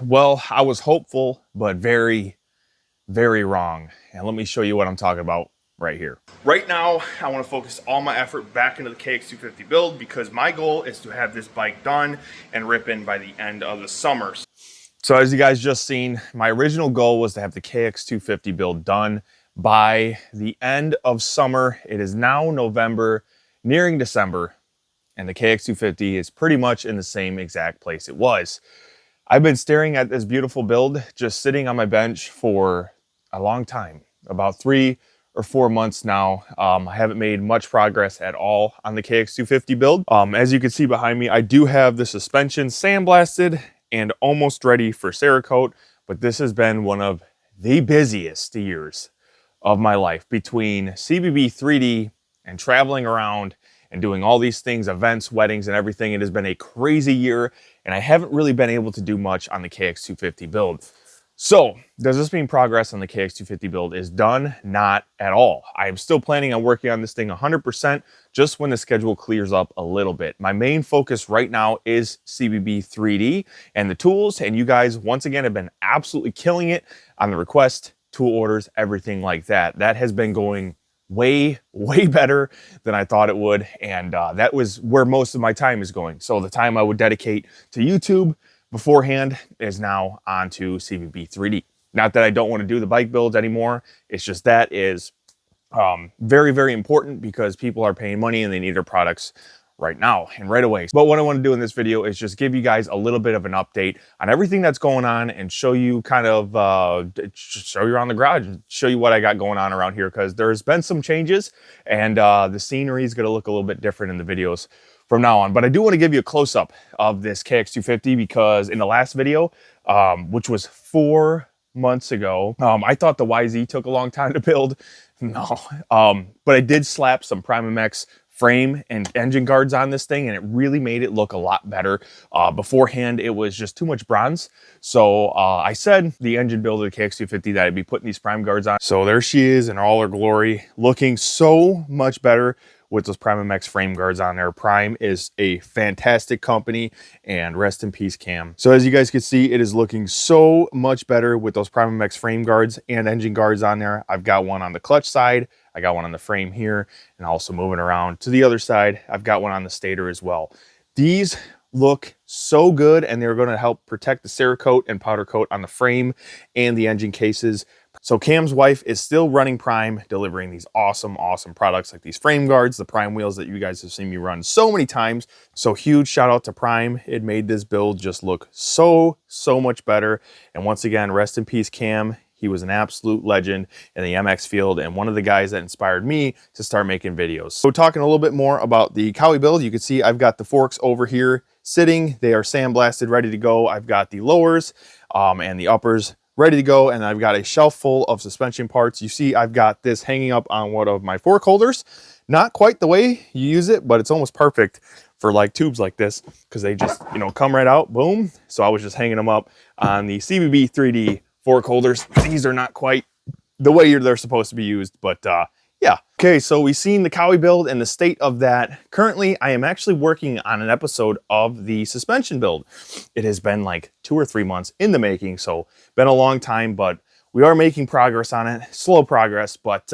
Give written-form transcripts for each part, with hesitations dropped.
Well, I was hopeful, but very, very wrong. And let me show you what I'm talking about right here. Right now, I want to focus all my effort back into the KX250 build because my goal is to have this bike done and ripping by the end of the summer. So as you guys just seen, my original goal was to have the KX250 build done by the end of summer. It is now November, nearing December, and the KX250 is pretty much in the same exact place it was. I've been staring at this beautiful build just sitting on my bench for a long time, about 3 or 4 months now. I haven't made much progress at all on the KX250 build. As you can see behind me, I do have the suspension sandblasted and almost ready for Cerakote, but this has been one of the busiest years of my life between CBB 3D and traveling around and doing all these things, events, weddings, and everything. It has been a crazy year, and I haven't really been able to do much on the KX250 build. So, does this mean progress on the KX250 build is done? Not at all. I am still planning on working on this thing 100% just when the schedule clears up a little bit. My main focus right now is CBB 3D and the tools, and you guys, once again, have been absolutely killing it on the request, tool orders, everything like that. That has been going way better than I thought it would, and that was where most of my time is going. So the time I would dedicate to YouTube beforehand is now onto CBB 3D. Not that I don't want to do the bike builds anymore, it's just that is very important because people are paying money and they need their products right now and right away. But what I want to do in this video is just give you guys a little bit of an update on everything that's going on and show you kind of show you around the garage and show you what I got going on around here, because there's been some changes and the scenery is going to look a little bit different in the videos from now on. But I do want to give you a close-up of this KX250 because in the last video, which was 4 months ago, I thought the YZ took a long time to build. No, but I did slap some PrimaMex frame and engine guards on this thing, and it really made it look a lot better. Beforehand, it was just too much bronze. So I said the engine build of the KX250 that I'd be putting these prime guards on. So there she is in all her glory, looking so much better with those PrimaMex frame guards on there. Prime is a fantastic company, and rest in peace, Cam. So as you guys can see, it is looking so much better with those PrimaMex frame guards and engine guards on there. I've got one on the clutch side, I got one on the frame here, and also moving around to the other side, I've got one on the stator as well. These look so good, and they're going to help protect the Cerakote and powder coat on the frame and the engine cases. So Cam's wife is still running Prime, delivering these awesome products like these frame guards, the Prime wheels that you guys have seen me run so many times. So huge shout out to Prime. It made this build just look so much better. And once again, rest in peace, Cam. He was an absolute legend in the MX field and one of the guys that inspired me to start making videos. So talking a little bit more about the Cowie build, you can see I've got the forks over here sitting. They are sandblasted, ready to go. I've got the lowers and the uppers ready to go, and I've got a shelf full of suspension parts. You see I've got this hanging up on one of my fork holders. Not quite the way you use it, but it's almost perfect for like tubes like this because they just, you know, come right out, boom. So I was just hanging them up on the CBB 3D fork holders. These are not quite the way they're supposed to be used, but yeah. Okay, so we've seen the Cowie build and the state of that. Currently, I am actually working on an episode of the suspension build. It has been like 2 or 3 months in the making, so been a long time, but we are making progress on it. Slow progress, but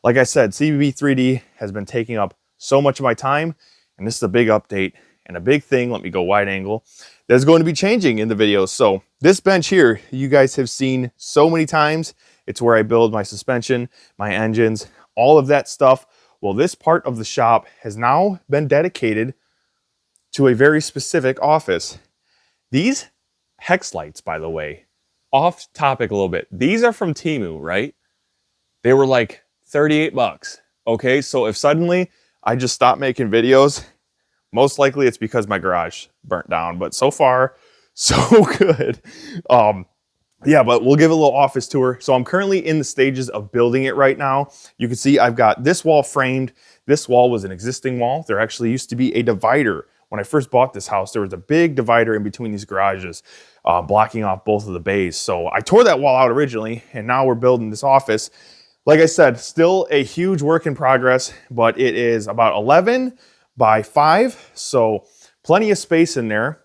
like I said, CBB 3D has been taking up so much of my time, and this is a big update and a big thing. Let me go wide angle. That's going to be changing in the videos. So this bench here, you guys have seen so many times. It's where I build my suspension, my engines, all of that stuff. Well, this part of the shop has now been dedicated to a very specific office. These hex lights, by the way, off topic a little bit. These are from Temu, right? They were like 38 bucks. Okay, so if suddenly I just stop making videos, most likely it's because my garage burnt down, but so far, so good. Yeah, but we'll give a little office tour. So I'm currently in the stages of building it right now. You can see I've got this wall framed. This wall was an existing wall. There actually used to be a divider. When I first bought this house, there was a big divider in between these garages, blocking off both of the bays. So I tore that wall out originally, and now we're building this office. Like I said, still a huge work in progress, but it is about 11 by 5, so plenty of space in there.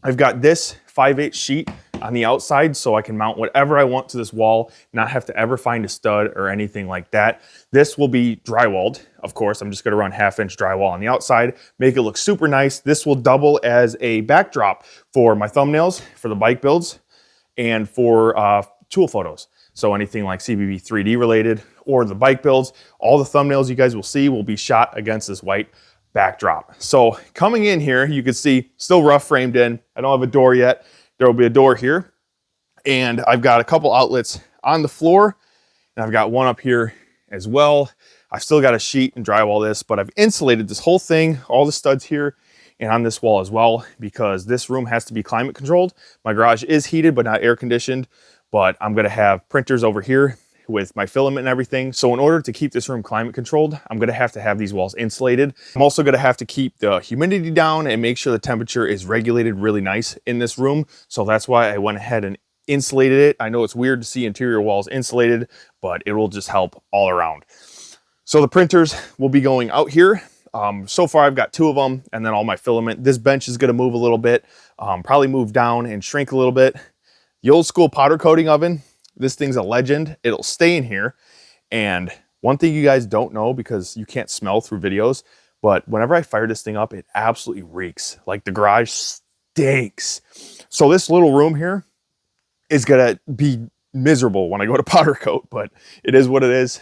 I've got this 5/8 sheet on the outside so I can mount whatever I want to this wall, not have to ever find a stud or anything like that. This will be drywalled, of course. I'm just gonna run 1/2-inch drywall on the outside, make it look super nice. This will double as a backdrop for my thumbnails, for the bike builds, and for tool photos. So anything like CBB 3D related or the bike builds, all the thumbnails you guys will see will be shot against this white backdrop. So coming in here, you can see still rough framed in. I don't have a door yet. There will be a door here. And I've got a couple outlets on the floor, and I've got one up here as well. I've still got a sheet and drywall this, but I've insulated this whole thing, all the studs here and on this wall as well, because this room has to be climate controlled. My garage is heated, but not air conditioned, but I'm gonna have printers over here with my filament and everything. So in order to keep this room climate controlled, I'm gonna have to have these walls insulated. I'm also gonna have to keep the humidity down and make sure the temperature is regulated really nice in this room. So that's why I went ahead and insulated it. I know it's weird to see interior walls insulated, but it will just help all around. So the printers will be going out here. So far I've got 2 of them, and then all my filament. This bench is gonna move a little bit, probably move down and shrink a little bit. The old school powder coating oven, this thing's a legend. It'll stay in here. And one thing you guys don't know, because you can't smell through videos, but whenever I fire this thing up, it absolutely reeks. Like the garage stinks. So this little room here is gonna be miserable when I go to powder coat, but it is what it is.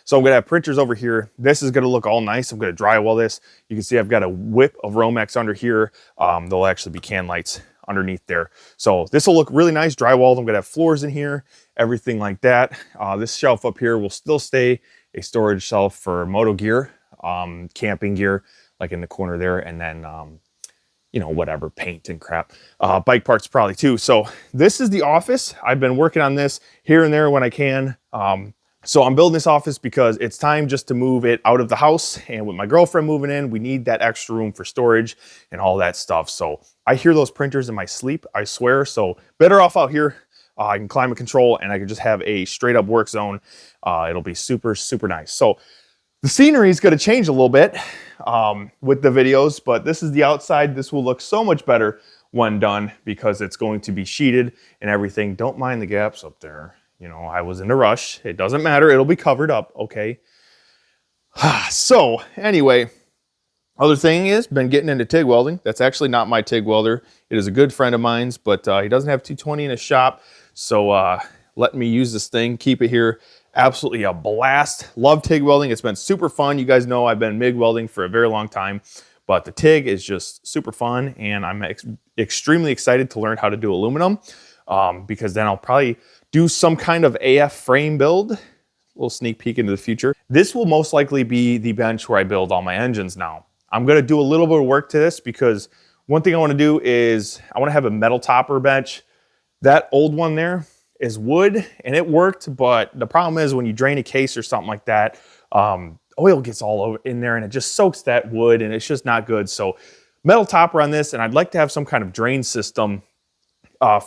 So I'm gonna have printers over here. This is gonna look all nice. I'm gonna drywall this. You can see I've got a whip of Romex under here. There'll actually be can lights underneath there. So this will look really nice drywalled. I'm gonna have floors in here, everything like that. This shelf up here will still stay a storage shelf for moto gear, camping gear, like in the corner there, and then you know, whatever, paint and crap. Bike parts probably too. So this is the office. I've been working on this here and there when I can. So I'm building this office because it's time just to move it out of the house. And with my girlfriend moving in, we need that extra room for storage and all that stuff. So I hear those printers in my sleep, I swear. So better off out here. I can climate control and I can just have a straight up work zone. It'll be super, super nice. So the scenery is going to change a little bit with the videos, but this is the outside. This will look so much better when done because it's going to be sheeted and everything. Don't mind the gaps up there. You know, I was in a rush. It doesn't matter. It'll be covered up, okay? So anyway, other thing is, been getting into TIG welding. That's actually not my TIG welder. It is a good friend of mine's, but he doesn't have 220 in his shop. So let me use this thing, keep it here. Absolutely a blast. Love TIG welding. It's been super fun. You guys know I've been MIG welding for a very long time, but the TIG is just super fun, and I'm extremely excited to learn how to do aluminum because then I'll probably do some kind of AF frame build. A little sneak peek into the future. This will most likely be the bench where I build all my engines now. I'm gonna do a little bit of work to this because one thing I wanna do is I wanna have a metal topper bench. That old one there is wood and it worked, but the problem is when you drain a case or something like that, oil gets all over in there and it just soaks that wood and it's just not good. So metal topper on this, and I'd like to have some kind of drain system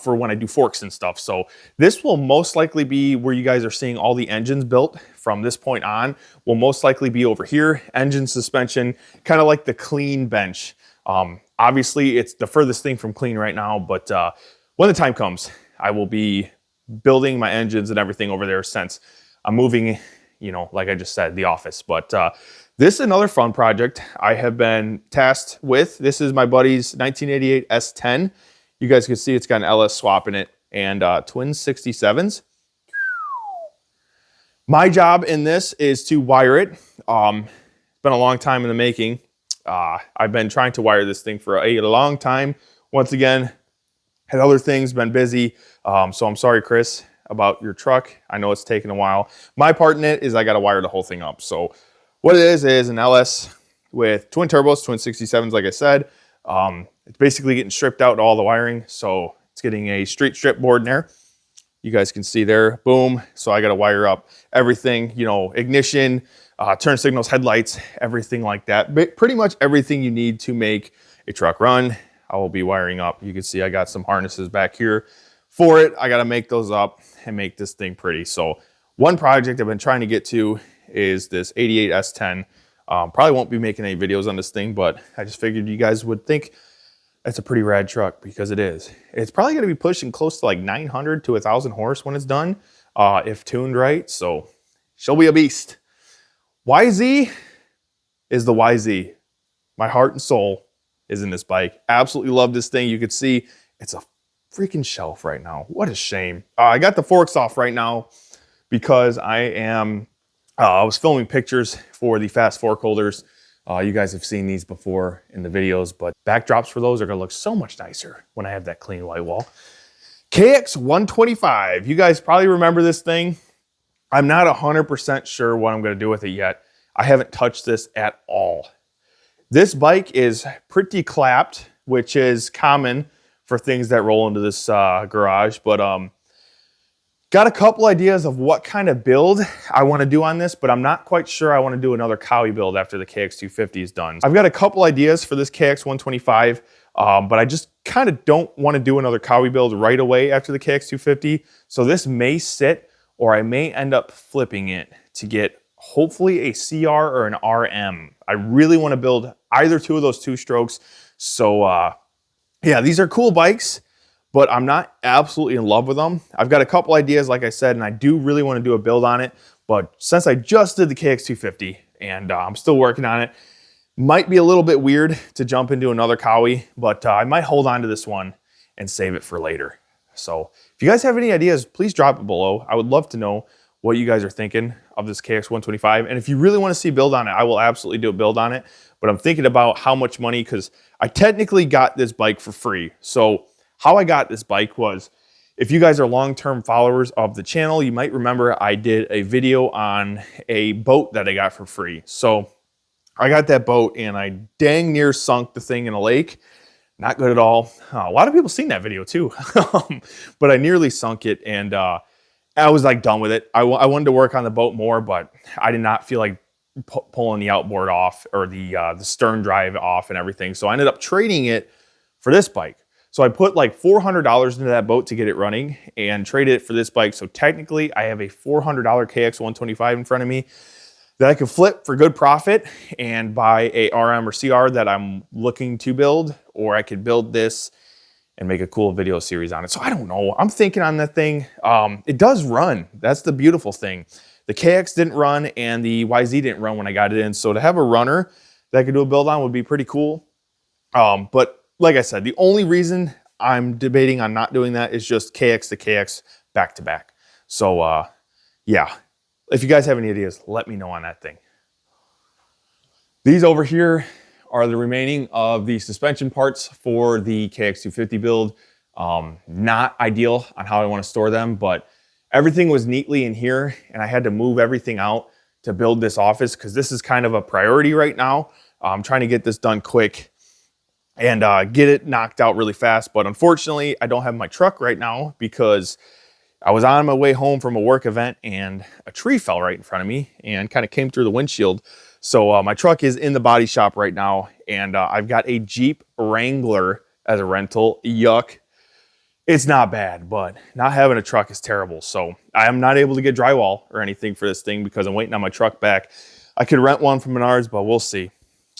for when I do forks and stuff. So this will most likely be where you guys are seeing all the engines built from this point on, will most likely be over here. Engine, suspension, kind of like the clean bench. Obviously it's the furthest thing from clean right now, but when the time comes, I will be building my engines and everything over there since I'm moving, you know, like I just said, the office. But this is another fun project I have been tasked with. This is my buddy's 1988 S10. You guys can see it's got an LS swap in it and twin 67s. My job in this is to wire it. It's been a long time in the making. I've been trying to wire this thing for a long time. Once again, had other things, been busy. So I'm sorry, Chris, about your truck. I know it's taken a while. My part in it is I got to wire the whole thing up. So what it is an LS with twin turbos, twin 67s, like I said. It's basically getting stripped out all the wiring. So it's getting a street strip board in there. You guys can see there, boom. So I got to wire up everything, you know, ignition, turn signals, headlights, everything like that. But pretty much everything you need to make a truck run, I will be wiring up. You can see I got some harnesses back here for it. I got to make those up and make this thing pretty. So one project I've been trying to get to is this 88 S10. Probably won't be making any videos on this thing, but I just figured you guys would think That's a pretty rad truck because it is. It's probably going to be pushing close to like 900 to 1,000 horse when it's done, if tuned right. So she'll be a beast. YZ is the YZ. My heart and soul is in this bike. Absolutely love this thing. You could see it's a freaking shelf right now. What a shame. I got the forks off right now because I was filming pictures for the fast fork holders. You guys have seen these before in the videos, but backdrops for those are gonna look so much nicer when I have that clean white wall. KX125, you guys probably remember this thing. I'm not 100% sure what I'm gonna do with it yet. I haven't touched this at all. This bike is pretty clapped, which is common for things that roll into this garage, but got a couple ideas of what kind of build I want to do on this, but I'm not quite sure I want to do another Cowie build after the KX250 is done. I've got a couple ideas for this KX125, but I just kind of don't want to do another Cowie build right away after the KX250. So this may sit, or I may end up flipping it to get hopefully a CR or an RM. I really want to build either two of those two strokes. So yeah, these are cool bikes, but I'm not absolutely in love with them. I've got a couple ideas, like I said, and I do really want to do a build on it. But since I just did the KX250 and I'm still working on it, might be a little bit weird to jump into another Cowie, but I might hold on to this one and save it for later. So if you guys have any ideas, please drop it below. I would love to know what you guys are thinking of this KX125. And if you really want to see a build on it, I will absolutely do a build on it. But I'm thinking about how much money, because I technically got this bike for free. So how I got this bike was, if you guys are long-term followers of the channel, you might remember I did a video on a boat that I got for free. So I got that boat and I dang near sunk the thing in a lake. Not good at all. A lot of people seen that video too, but I nearly sunk it, and I was like done with it. I wanted to work on the boat more, but I did not feel like pulling the outboard off or the stern drive off and everything. So I ended up trading it for this bike. So I put like $400 into that boat to get it running and traded it for this bike. So technically I have a $400 KX125 in front of me that I could flip for good profit and buy a RM or CR that I'm looking to build, or I could build this and make a cool video series on it. So I don't know. I'm thinking on that thing. It does run. That's the beautiful thing. The KX didn't run and the YZ didn't run when I got it in. So to have a runner that I could do a build on would be pretty cool. But like I said, the only reason I'm debating on not doing that is just KX to KX back to back. So yeah, if you guys have any ideas, let me know on that thing. These over here are the remaining of the suspension parts for the KX250 build. Not ideal on how I want to store them, but everything was neatly in here and I had to move everything out to build this office because this is kind of a priority right now. I'm trying to get this done quick and get it knocked out really fast. But unfortunately, I don't have my truck right now because I was on my way home from a work event and a tree fell right in front of me and kind of came through the windshield. So my truck is in the body shop right now, and I've got a Jeep Wrangler as a rental. Yuck. It's not bad, but not having a truck is terrible. So I am not able to get drywall or anything for this thing because I'm waiting on my truck back. I could rent one from Menards, but we'll see.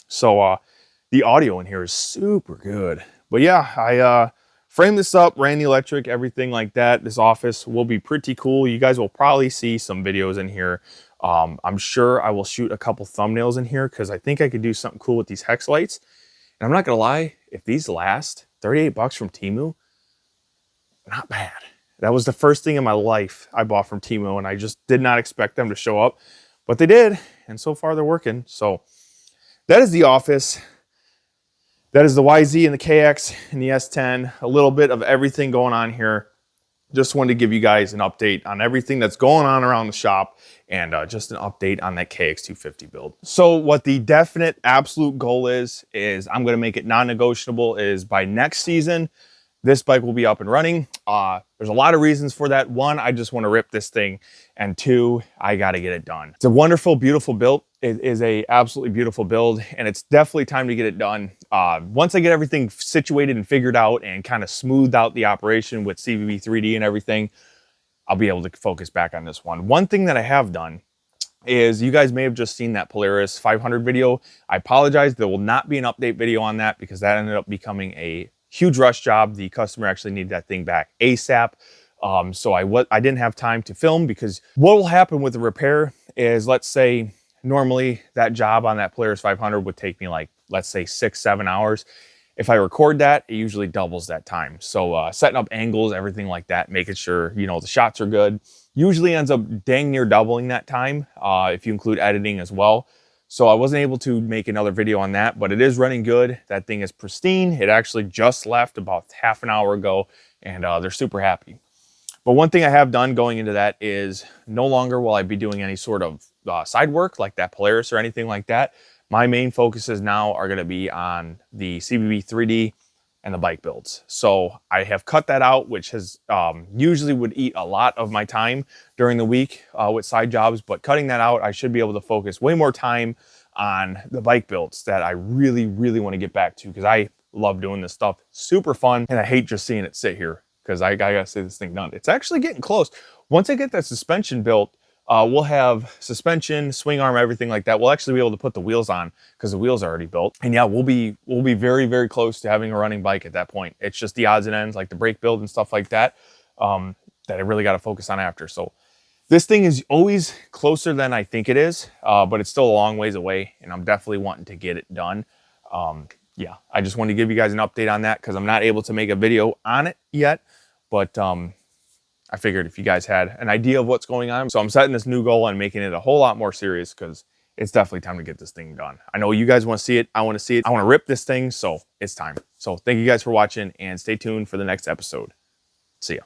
So the audio in here is super good. But yeah, I framed this up, ran the electric, everything like that. This office will be pretty cool. You guys will probably see some videos in here. I'm sure I will shoot a couple thumbnails in here because I think I could do something cool with these hex lights. And I'm not gonna lie, if these last, 38 bucks from Temu, not bad. That was the first thing in my life I bought from Temu, and I just did not expect them to show up, but they did, and so far they're working. So that is the office. That is the YZ and the KX and the S10. A little bit of everything going on here. Just wanted to give you guys an update on everything that's going on around the shop and just an update on that KX250 build. So what the definite absolute goal is I'm going to make it non-negotiable is by next season, this bike will be up and running. There's a lot of reasons for that. One, I just want to rip this thing. And two, I got to get it done. It's a wonderful, beautiful build. It is a absolutely beautiful build, and it's definitely time to get it done. Once I get everything situated and figured out and kind of smoothed out the operation with CVB 3D and everything, I'll be able to focus back on this one. One thing that I have done is, you guys may have just seen that Polaris 500 video. I apologize. There will not be an update video on that because that ended up becoming a huge rush job. The customer actually needed that thing back ASAP. So I didn't have time to film, because what will happen with the repair is, let's say normally that job on that Polaris 500 would take me like, let's say 6-7 hours. If I record that, it usually doubles that time. So setting up angles, everything like that, making sure, you know, the shots are good, usually ends up dang near doubling that time, if you include editing as well. So I wasn't able to make another video on that, but it is running good. That thing is pristine. It actually just left about half an hour ago, and they're super happy. But one thing I have done going into that is no longer will I be doing any sort of side work like that Polaris or anything like that. My main focuses now are going to be on the CBB 3D and the bike builds. So I have cut that out, which has usually would eat a lot of my time during the week with side jobs. But cutting that out, I should be able to focus way more time on the bike builds that I really, really want to get back to, because I love doing this stuff. Super fun. And I hate just seeing it sit here, because I gotta say this thing done. It's actually getting close. Once I get that suspension built, we'll have suspension, swing arm, everything like that. We'll actually be able to put the wheels on, because the wheels are already built. And yeah, we'll be very, very close to having a running bike at that point. It's just the odds and ends, like the brake build and stuff like that, that I really got to focus on after. So this thing is always closer than I think it is, but it's still a long ways away, and I'm definitely wanting to get it done. Yeah, I just wanted to give you guys an update on that, because I'm not able to make a video on it yet, but I figured if you guys had an idea of what's going on. So I'm setting this new goal and making it a whole lot more serious, because it's definitely time to get this thing done. I know you guys want to see it. I want to see it. I want to rip this thing. So it's time. So thank you guys for watching, and stay tuned for the next episode. See ya.